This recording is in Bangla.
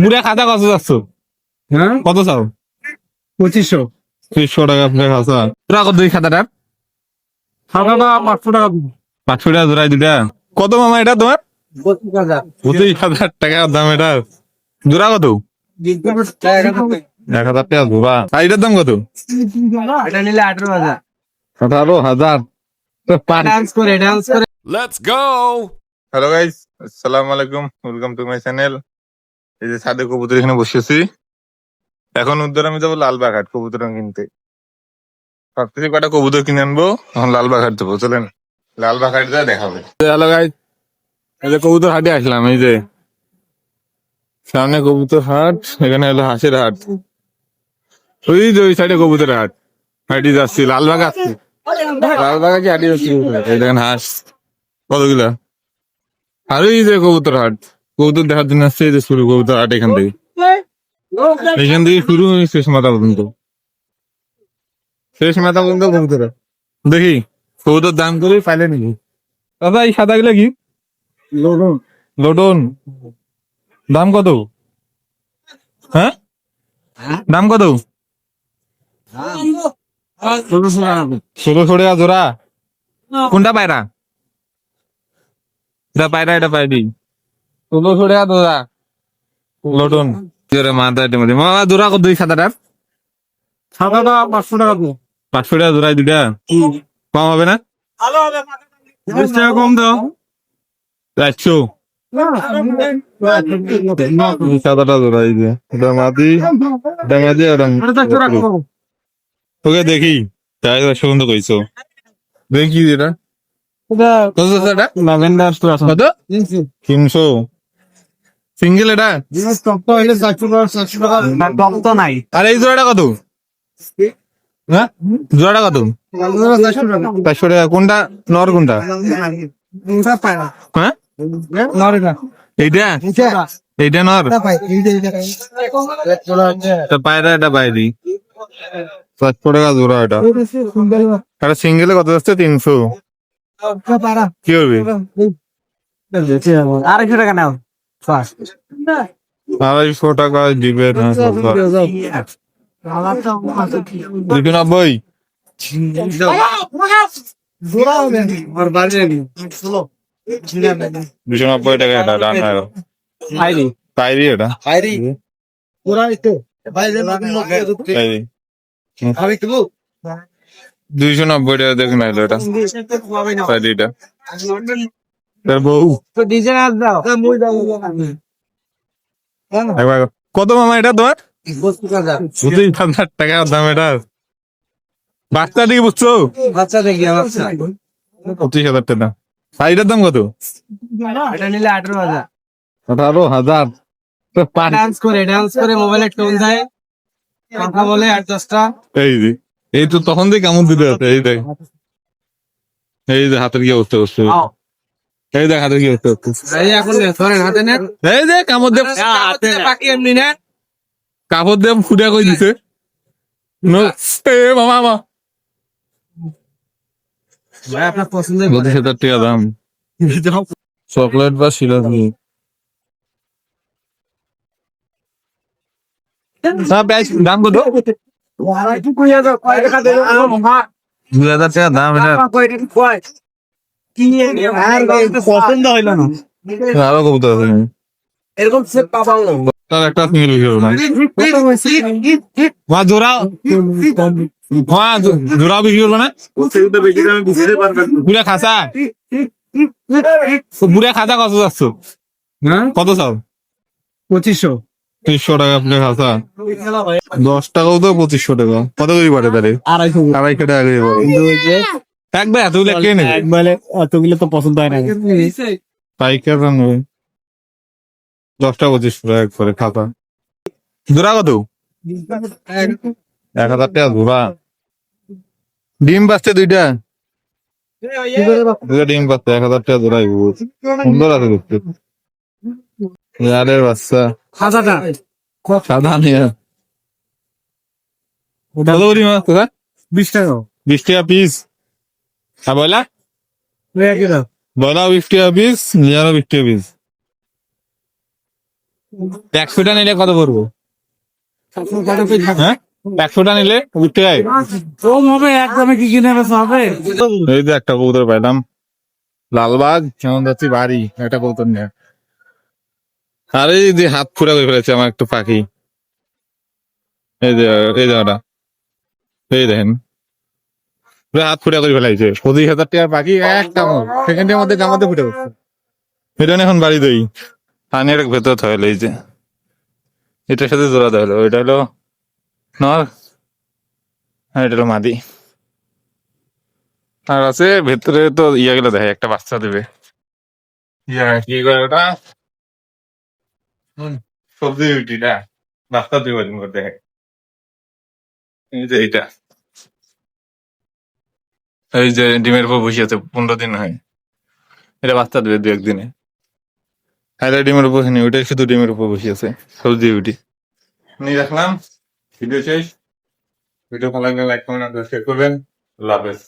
বুড়া খাতা কত যাচ্ছ? হ্যাঁ কত চাও? 2500 300 টাকা আপনার খাতা। তোরা কত দুই খাতাটার? খাতাটা 500 টাকা দিব। 500 টাকা জোড়াই দুটা। কত মামা এটা তোমার? 25,000 25,000 টাকা দাম এটা। জোড়া কত? 1,000 টাকা জোড়া। আর এটার দাম কত? এটা নিলে 18,000। 18,000। ডান্স করে Let's go! হ্যালো গাইস, আসসালামু আলাইকুম, ওয়েলকাম টু মাই চ্যানেল। এই যে ছাদে কবুতর এখানে বসেছি। এখন উদ্ধার আমি যাবো লালবাগহাট কবুতর কিনতে। ভাবতেছি কটা কবুতর কিনে আনবো, এখন লালবাগহাট যাবো। চলেন লালবাগহাট যা দেখাবে। হ্যালো গাইস, এই যে কবুতর হাটে আসলাম। এই যে সামনে কবুতর হাট, এখানে হলো হাঁসের হাট। ওই যে ওই সাইডে কবুতর হাট। হাঁটি যাচ্ছি লালবাগ আসছি। লালবাগ কি হাঁটি যাচ্ছি? এই দেখেন হাঁস কতগুলা। আর ওই যে কবুতর হাট, কবুতর দেখার জন্য আসছে। এই যে শুরু কবুতর হাট এখান থেকে শুরু হয়েছে শেষ মাথা পর্যন্ত। শেষ মাথা পর্যন্ত কবুতর হাট। দেখি কবুতর দাম করে পাইলে নাকি। দাদা এই সাদা গুলা কি? লোডন। দাম কত? হ্যাঁ দাম কত? 1600 টাকা জোড়া। কোনটা পায়রা? এটা পায়রা, এটা পায়রি। 1600 টাকা জোড়া লোডন। মাথা মামা জোড়া কত দুই সাদাটার? খাতাটা 500 টাকা দিব। 500 টাকা জোড়ায় দুটা। কম হবে না? 20 টাকা কম দাও। 400। সাদাটা জোড়াই যে এটা মাদি, এটা মাদি, ওকে দেখি তাই সুগন্ধ কইছো। দেখি এটা কত এটা? ল্যাভেন্ডার কত? 300 সিঙ্গেল এটা। টপ তো হইলে 400 টাকা। টপ তো নাই। আর এই জোড়াটা কত? হ্যাঁ জোড়াটা কত? 400 টাকা। 500 টাকা। কোনটা নর কোনটা? এটা পায় না। হ্যাঁ নরে না। এইটা এইটা নর। এটা পায়রা, এটা বাইরি। 400 টাকা জোড়া এটা। এটা সিঙ্গেলে কত যাচ্ছে? 300। কি হবে? 250 টাকা নাও। 250 টাকা দিবে না। 290। 290 টাকা এটা ডান। পাইরি এটা পাইরি। 290 টাকা দেখুন আইলো এটা পাইরিটা। তার বউ একবার কত মামা এটা তোমার? 25,000 টাকা দাম এটা। বাচ্চা দিকে বুঝছো? বাচ্চা দেখি বাচ্চা। 25,000 টাকা। শাড়িটার দাম কত? এটা নিলে 18,000। 18,000। ডান্স করে মোবাইলে টোন দেয়, কথা বলে 8-10টা। এই যে এই তো তখন থেকে কেমন দিতে হতো। এই দেখ, এই যে হাতের কি অবস্থা করছে। এই দেখ হাতের কি অবস্থা করছে। এই এখন ধরেন হাতে নেন। এই যে কামড় দিয়ে হাতে বাকি এমনি নেন। কাপড় দিয়ে ফুটা করে দিছে। এ মামা মা ভাই আপনার পছন্দের 25,000 টাকা দাম। চকলেট বা সিরাজি। দাম কত? 2,000 টাকা দাম এটা। পছন্দ হইল না। আরো কবুতর আছে। এরকম সেট পাবাও না। তার একটা সিঙ্গেল ভিডিও না। মা জোড়া জোড়া বিক্রি করবো না? বুড়া খাসা, বুড়া খাসা কত যাচ্ছ? হ্যাঁ কত চাও? 2500। 300 টাকা আপনার খাসা। 10 টাকাও তো 2500 টাকা। কত করে পারে তাহলে? 250 টাকা করে পারে। একবার এতগুলো কে নেবে? একবারে অতগুলো তো পছন্দ হয় না। পাইকার নেবে 10 টাকা 2500 টাকা একবারে খাতা। জোড়া কত? 1,000 টাকা জোড়া। ডিম পাচ্ছে দুইটা। দুইটা ডিম পাচ্ছে 1,000 টাকা জোড়াই। সুন্দর আছে দেখতে। বাচ্চা খাতাটা সাদা নিয়ে কত করি মাছ তোরা? 20 টাকা। 20 টাকা পিস। আর বয়লা? বয়লা 20 টাকা পিস, লিয়ারও 20 টাকা পিস। 100টা নিলে কত পড়বো? হ্যাঁ 100টা নিলে উঠতে যায়। কম হবে, একদমে কি কিনে বেচা হবে? এই যে একটা কবুতর পাইলাম, লালবাগ। কেমন যাচ্ছি বাড়ি একটা কবুতর নিয়ে। আরে এই যে হাত ফুটা করে ফেলেছে আমার একটু পাখি। এই যে এই জায়গাটা, এই দেখেন পুরো হাত ফুটা করে ফেলাইছে। 25,000 টাকার পাখি একটা সেকেন্ডের মধ্যে জামাতে ফুটে উঠছে। এটা নিয়ে এখন বাড়ি দেই। পানি একটা ভেতর থাকলে এই যে এটার সাথে জোড়া দেওয়া হলো। এটা হলো নর আর এটা হলো মাদি। আর আছে ভেতরে তো ইয়া গেলে দেখে একটা বাচ্চা দেবে। ইয়া কি করে ওটা, সবজি বিউটিটা বাচ্চা দেবে দেখে। এই যে এইটা, এই যে ডিমের উপর বসে আছে, 15 দিন হয়। এটা বাচ্চা দেবে 2-1 দিনে। হাইলা ডিমের উপর নেই, ওইটাই শুধু ডিমের উপর বসে আছে। সবজি বিউটি নিয়ে রাখলাম। ভিডিও শেষ। ভিডিও ভালো লাগলে লাইক কমেন্ট শেয়ার করবেন। আল্লাহ হাফেজ।